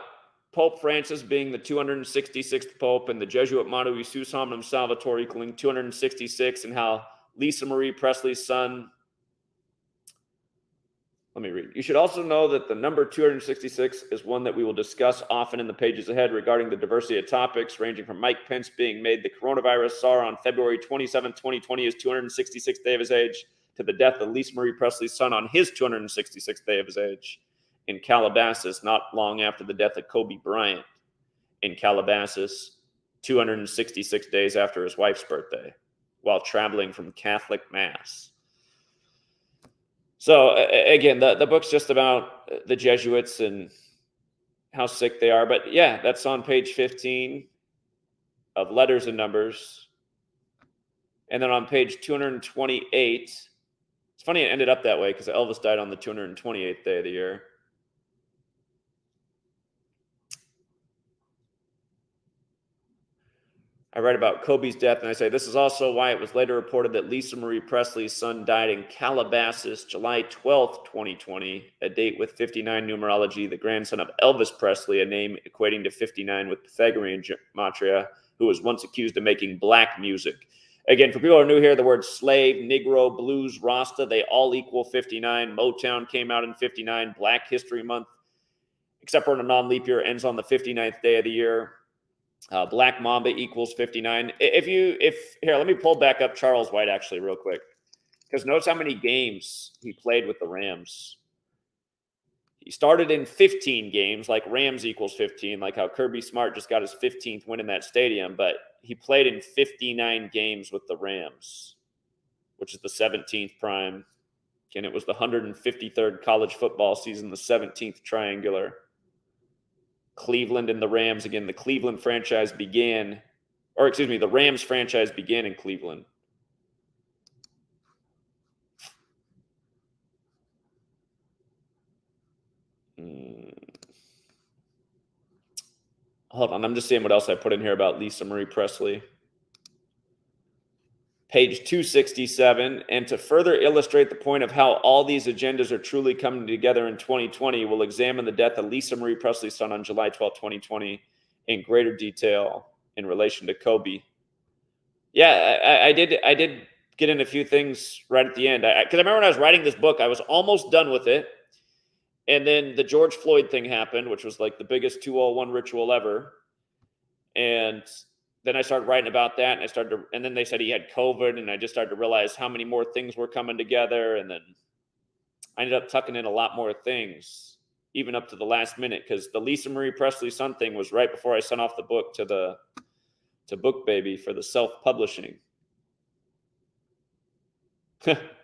Pope Francis being the 266th Pope and the Jesuit motto "Isus Hominum Salvator" equaling 266, and how Lisa Marie Presley's son. Let me read. You should also know that the number 266 is one that we will discuss often in the pages ahead regarding the diversity of topics, ranging from Mike Pence being made the coronavirus czar on February 27, 2020, his 266th day of his age, to the death of Lisa Marie Presley's son on his 266th day of his age in Calabasas, not long after the death of Kobe Bryant in Calabasas, 266 days after his wife's birthday, while traveling from Catholic Mass. So again, the book's just about the Jesuits and how sick they are. But yeah, that's on page 15 of Letters and Numbers. And then on page 228, it's funny it ended up that way because Elvis died on the 228th day of the year. I write about Kobe's death, and I say, this is also why it was later reported that Lisa Marie Presley's son died in Calabasas, July 12th, 2020, a date with 59 numerology, the grandson of Elvis Presley, a name equating to 59 with Pythagorean gematria, who was once accused of making black music. Again, for people who are new here, the words slave, Negro, blues, Rasta, they all equal 59. Motown came out in 59. Black History Month, except for a non-leap year, ends on the 59th day of the year. Black Mamba equals 59. Here, let me pull back up Charles White actually real quick, because notice how many games he played with the Rams. He started in 15 games, like Rams equals 15, like how Kirby Smart just got his 15th win in that stadium, but he played in 59 games with the Rams, which is the 17th prime. And it was the 153rd college football season, the 17th triangular. Cleveland and the Rams. Again, the Cleveland franchise began, or excuse me, the Rams franchise began in Cleveland. Hold on, I'm just seeing what else I put in here about Lisa Marie Presley. Page 267, and to further illustrate the point of how all these agendas are truly coming together in 2020, we'll examine the death of Lisa Marie Presley's son on July 12, 2020 in greater detail in relation to Kobe. Yeah, I did get in a few things right at the end. Because I remember when I was writing this book, I was almost done with it. And then the George Floyd thing happened, which was like the biggest 201 ritual ever. And then I started writing about that, and then they said he had COVID, and I just started to realize how many more things were coming together. And then I ended up tucking in a lot more things, even up to the last minute, because the Lisa Marie Presley son thing was right before I sent off the book to to Book Baby for the self-publishing.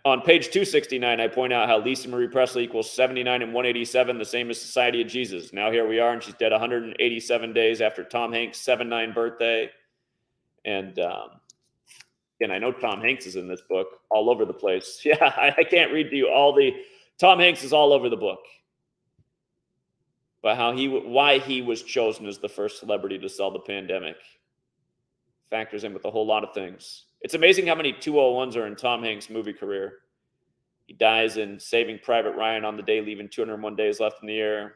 On page 269, I point out how Lisa Marie Presley equals 79 and 187, the same as Society of Jesus. Now here we are, and she's dead 187 days after Tom Hanks' 79 birthday. And I know Tom Hanks is in this book all over the place. Yeah, I can't read to you all the Tom Hanks is all over the book. But why he was chosen as the first celebrity to sell the pandemic factors in with a whole lot of things. It's amazing how many 201s are in Tom Hanks' movie career. He dies in Saving Private Ryan on the day leaving 201 days left in the year.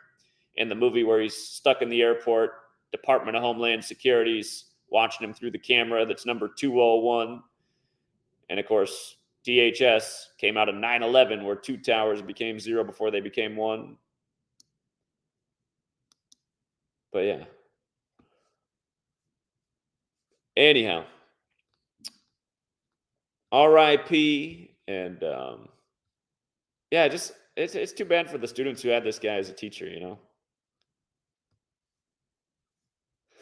In the movie where he's stuck in the airport, Department of Homeland Security's watching him through the camera. That's number 201. And of course, DHS came out of 9/11, where 2 towers became 0 before they became 1. But yeah. Anyhow, RIP. And yeah, just it's too bad for the students who had this guy as a teacher, you know.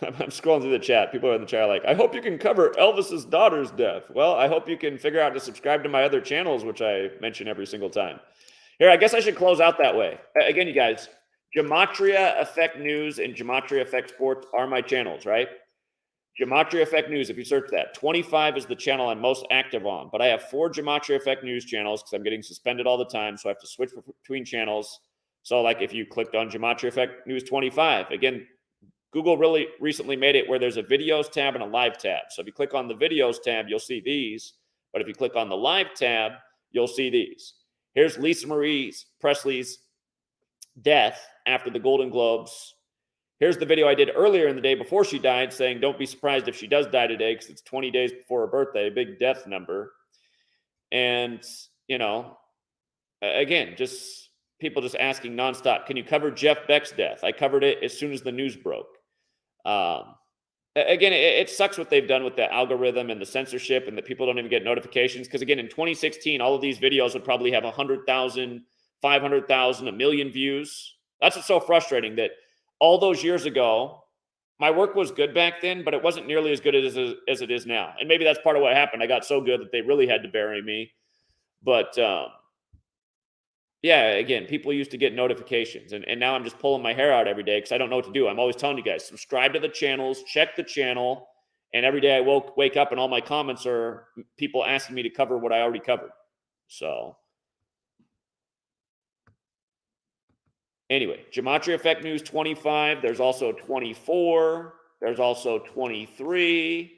I'm scrolling through the chat. People are in the chat like, I hope you can cover Elvis's daughter's death. Well, I hope you can figure out to subscribe to my other channels, which I mention every single time. Here, I guess I should close out that way. Again, you guys, Gematria Effect News and Gematria Effect Sports are my channels, right? Gematria Effect News, if you search that, 25 is the channel I'm most active on. But I have 4 Gematria Effect News channels because I'm getting suspended all the time, so I have to switch between channels. So like if you clicked on Gematria Effect News 25, again, Google really recently made it where there's a videos tab and a live tab. So if you click on the videos tab, you'll see these. But if you click on the live tab, you'll see these. Here's Lisa Marie Presley's death after the Golden Globes. Here's the video I did earlier in the day before she died saying, don't be surprised if she does die today because it's 20 days before her birthday, a big death number. And, you know, again, just people just asking nonstop, can you cover Jeff Beck's death? I covered it as soon as the news broke. Again, it sucks what they've done with the algorithm and the censorship and that people don't even get notifications. Because again, in 2016, all of these videos would probably have 100,000, 500,000, a million views. That's what's so frustrating, that all those years ago, my work was good back then, but it wasn't nearly as good as it is now. And maybe that's part of what happened. I got so good that they really had to bury me. But yeah, again, people used to get notifications, and now I'm just pulling my hair out every day because I don't know what to do. I'm always telling you guys, subscribe to the channels, check the channel, and every day I wake up and all my comments are people asking me to cover what I already covered. So anyway, Gematria Effect News 25. There's also 24. There's also 23.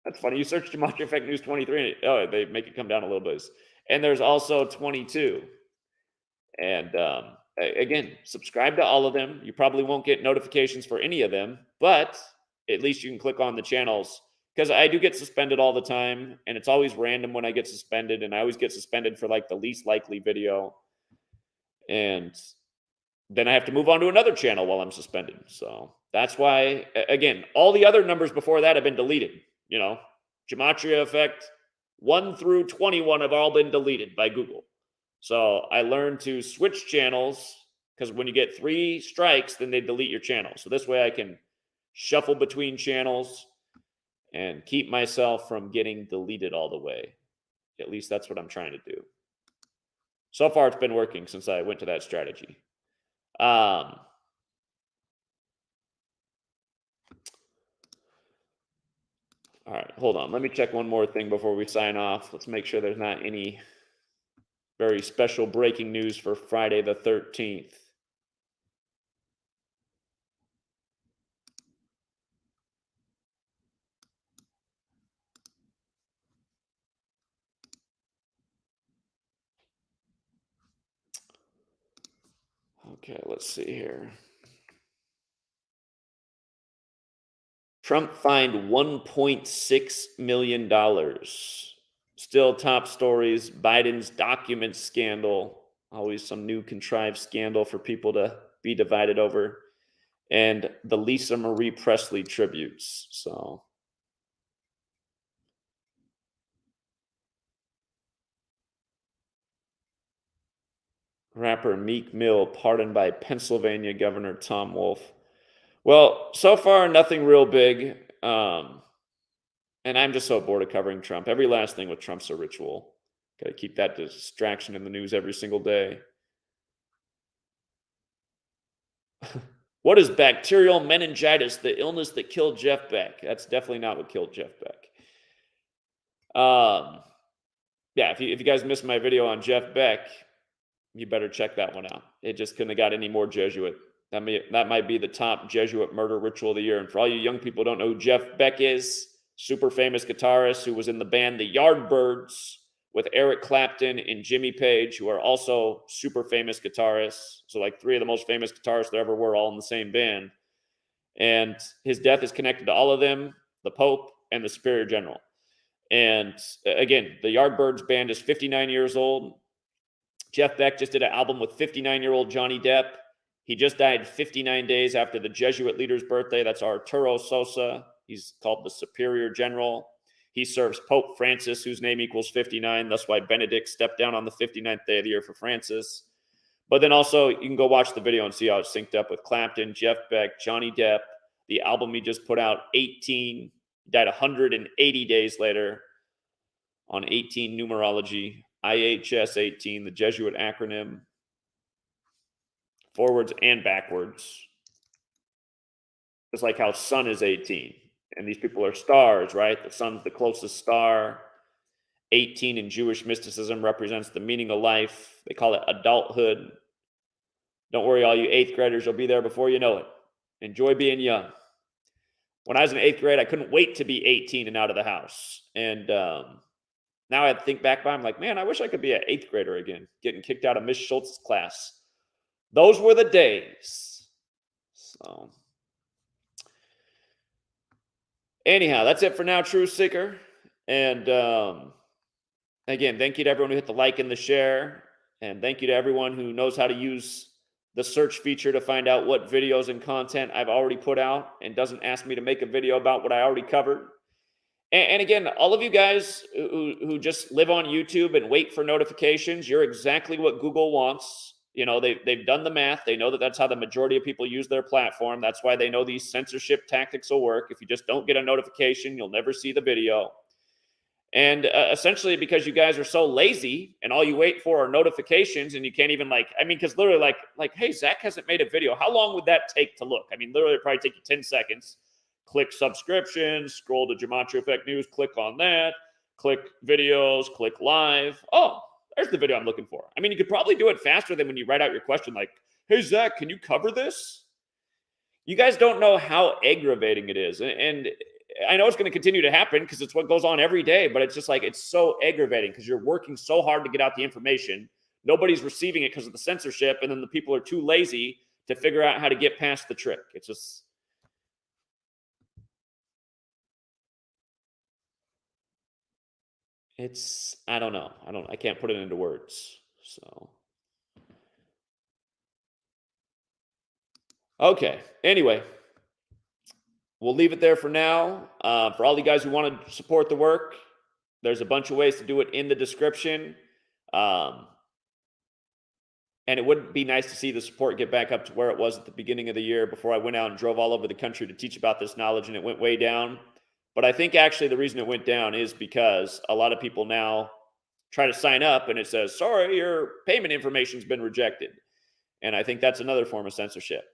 That's funny. You search Gematria Effect News 23, and they make it come down a little bit. And there's also 22. And again, subscribe to all of them. You probably won't get notifications for any of them, but at least you can click on the channels, because I do get suspended all the time, and it's always random when I get suspended, and I always get suspended for like the least likely video. And then I have to move on to another channel while I'm suspended. So that's why, again, all the other numbers before that have been deleted. You know, Gematria Effect 1 through 21 have all been deleted by Google. So I learned to switch channels, because when you get 3 strikes, then they delete your channel. So this way I can shuffle between channels and keep myself from getting deleted all the way. At least that's what I'm trying to do. So far, it's been working since I went to that strategy. All right, hold on. Let me check one more thing before we sign off. Let's make sure there's not any very special breaking news for Friday the 13th. Okay, let's see here. Trump fined $1.6 million. Still top stories. Biden's documents scandal. Always some new contrived scandal for people to be divided over. And the Lisa Marie Presley tributes. So rapper Meek Mill pardoned by Pennsylvania Governor Tom Wolf. Well, so far, nothing real big. And I'm just so bored of covering Trump. Every last thing with Trump's a ritual. Got to keep that distraction in the news every single day. What is bacterial meningitis, the illness that killed Jeff Beck? That's definitely not what killed Jeff Beck. Yeah, if you guys missed my video on Jeff Beck, you better check that one out. It just couldn't have got any more Jesuit. That might be the top Jesuit murder ritual of the year. And for all you young people who don't know who Jeff Beck is, super famous guitarist who was in the band the Yardbirds with Eric Clapton and Jimmy Page, who are also super famous guitarists. So like three of the most famous guitarists there ever were all in the same band. And his death is connected to all of them, the Pope and the Superior General. And again, the Yardbirds band is 59 years old. Jeff Beck just did an album with 59-year-old Johnny Depp. He just died 59 days after the Jesuit leader's birthday. That's Arturo Sosa. He's called the Superior General. He serves Pope Francis, whose name equals 59. That's why Benedict stepped down on the 59th day of the year for Francis. But then also, you can go watch the video and see how it's synced up with Clapton, Jeff Beck, Johnny Depp. The album he just put out, 18. He died 180 days later on 18 numerology. IHS 18, the Jesuit acronym. Forwards and backwards. Just like how sun is 18. And these people are stars, right? The sun's the closest star. 18 in Jewish mysticism represents the meaning of life. They call it adulthood. Don't worry, all you 8th graders, you'll be there before you know it. Enjoy being young. When I was in 8th grade, I couldn't wait to be 18 and out of the house. And now I think back by, I'm like, man, I wish I could be an 8th grader again, getting kicked out of Miss Schultz's class. Those were the days. So anyhow, that's it for now, Truth Seeker. And again, thank you to everyone who hit the like and the share. And thank you to everyone who knows how to use the search feature to find out what videos and content I've already put out and doesn't ask me to make a video about what I already covered. And again, all of you guys who just live on YouTube and wait for notifications, you're exactly what Google wants. You know, they've done the math. They know that that's how the majority of people use their platform. That's why they know these censorship tactics will work. If you just don't get a notification, you'll never see the video. And essentially, because you guys are so lazy and all you wait for are notifications, and you can't even because literally like, hey, Zach hasn't made a video. How long would that take to look? I mean, literally it'd probably take you 10 seconds. Click subscriptions, scroll to GematriaEffectNews, click on that, click videos, click live. Oh, there's the video I'm looking for. I mean, you could probably do it faster than when you write out your question like, hey, Zach, can you cover this? You guys don't know how aggravating it is. And I know it's going to continue to happen because it's what goes on every day, but it's just like, it's so aggravating because you're working so hard to get out the information. Nobody's receiving it because of the censorship, and then the people are too lazy to figure out how to get past the trick. It's just... I don't know. I can't put it into words. So, okay. Anyway, we'll leave it there for now. For all you guys who want to support the work, there's a bunch of ways to do it in the description. And it would be nice to see the support get back up to where it was at the beginning of the year before I went out and drove all over the country to teach about this knowledge, and it went way down. But I think actually the reason it went down is because a lot of people now try to sign up and it says, sorry, your payment information's been rejected. And I think that's another form of censorship.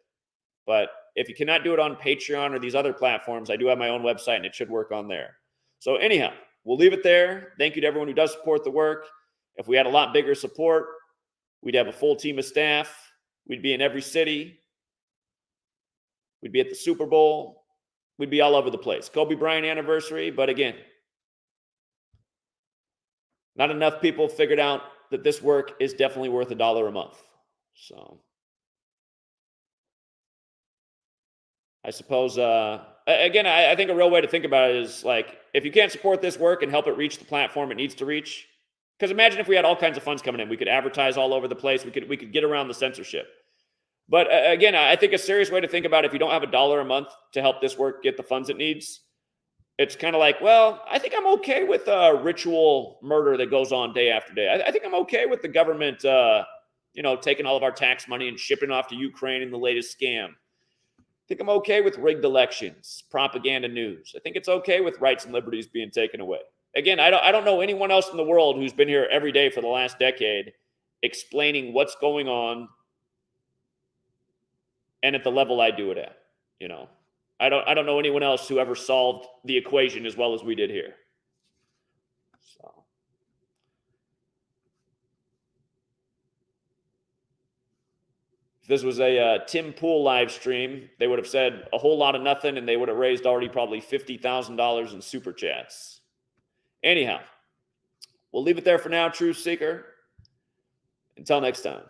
But if you cannot do it on Patreon or these other platforms, I do have my own website and it should work on there. So anyhow, we'll leave it there. Thank you to everyone who does support the work. If we had a lot bigger support, we'd have a full team of staff. We'd be in every city. We'd be at the Super Bowl. We'd be all over the place. Kobe Bryant anniversary, but again, not enough people figured out that this work is definitely worth $1 a month. So I suppose, again, I think a real way to think about it is like, if you can't support this work and help it reach the platform it needs to reach, because imagine if we had all kinds of funds coming in, we could advertise all over the place. We could get around the censorship. But again, I think a serious way to think about it, if you don't have $1 a month to help this work get the funds it needs, it's kind of like, well, I think I'm okay with ritual murder that goes on day after day. I think I'm okay with the government, taking all of our tax money and shipping off to Ukraine in the latest scam. think I'm okay with rigged elections, propaganda news. I think it's okay with rights and liberties being taken away. Again, I don't know anyone else in the world who's been here every day for the last decade explaining what's going on and at the level I do it at. You know, I don't know anyone else who ever solved the equation as well as we did here. So if this was a Tim Pool live stream, they would have said a whole lot of nothing, and they would have raised already probably $50,000 in super chats. Anyhow, we'll leave it there for now, Truth Seeker. Until next time.